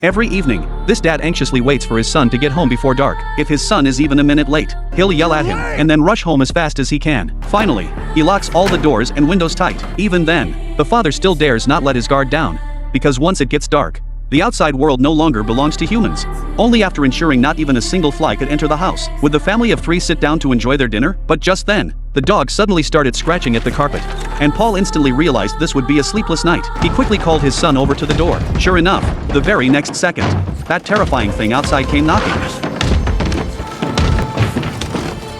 Every evening, this dad anxiously waits for his son to get home before dark. If his son is even a minute late, he'll yell at him and then rush home as fast as he can. Finally, he locks all the doors and windows tight. Even then, the father still dares not let his guard down, because once it gets dark, the outside world no longer belongs to humans. Only after ensuring not even a single fly could enter the house would the family of three sit down to enjoy their dinner. But just then, the dog suddenly started scratching at the carpet, and Paul instantly realized this would be a sleepless night. He quickly called his son over to the door. Sure enough, the very next second, that terrifying thing outside came knocking.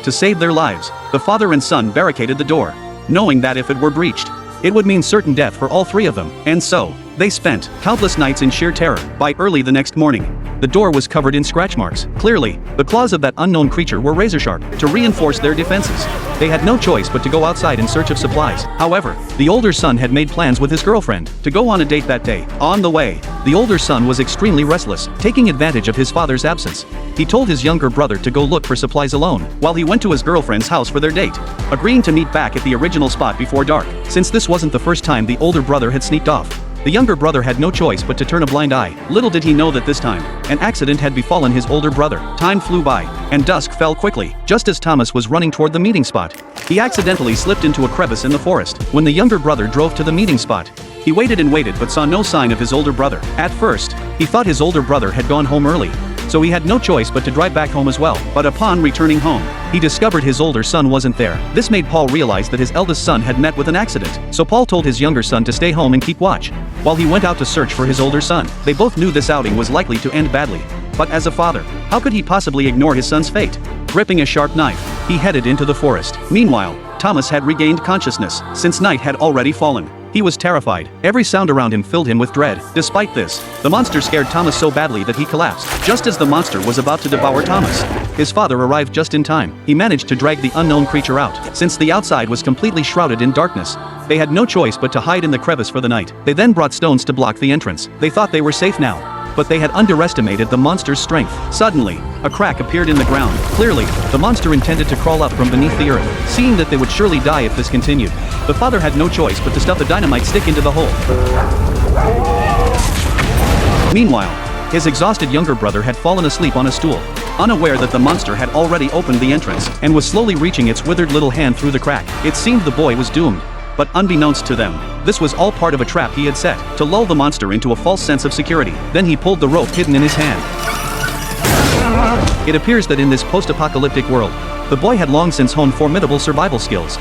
To save their lives, the father and son barricaded the door, knowing that if it were breached, it would mean certain death for all three of them. And so, they spent countless nights in sheer terror. By early the next morning, the door was covered in scratch marks. Clearly, the claws of that unknown creature were razor sharp. To reinforce their defenses, they had no choice but to go outside in search of supplies. However, the older son had made plans with his girlfriend to go on a date that day. On the way, the older son was extremely restless, taking advantage of his father's absence. He told his younger brother to go look for supplies alone, while he went to his girlfriend's house for their date, agreeing to meet back at the original spot before dark. Since this wasn't the first time the older brother had sneaked off, the younger brother had no choice but to turn a blind eye. Little did he know that this time, an accident had befallen his older brother. Time flew by, and dusk fell quickly. Just as Thomas was running toward the meeting spot, he accidentally slipped into a crevice in the forest. When the younger brother drove to the meeting spot, he waited and waited but saw no sign of his older brother. At first, he thought his older brother had gone home early, so he had no choice but to drive back home as well. But upon returning home, he discovered his older son wasn't there. This made Paul realize that his eldest son had met with an accident. So Paul told his younger son to stay home and keep watch, while he went out to search for his older son. They both knew this outing was likely to end badly, but as a father, how could he possibly ignore his son's fate? Gripping a sharp knife, he headed into the forest. Meanwhile, Thomas had regained consciousness, since night had already fallen. He was terrified. Every sound around him filled him with dread. Despite this, the monster scared Thomas so badly that he collapsed. Just as the monster was about to devour Thomas, his father arrived just in time. He managed to drag the unknown creature out. Since the outside was completely shrouded in darkness, they had no choice but to hide in the crevice for the night. They then brought stones to block the entrance. They thought they were safe now, but they had underestimated the monster's strength. Suddenly, a crack appeared in the ground. Clearly, the monster intended to crawl up from beneath the earth. Seeing that they would surely die if this continued, the father had no choice but to stuff a dynamite stick into the hole. Meanwhile, his exhausted younger brother had fallen asleep on a stool, unaware that the monster had already opened the entrance and was slowly reaching its withered little hand through the crack. It seemed the boy was doomed. But unbeknownst to them, this was all part of a trap he had set to lull the monster into a false sense of security. Then he pulled the rope hidden in his hand. It appears that in this post-apocalyptic world, the boy had long since honed formidable survival skills.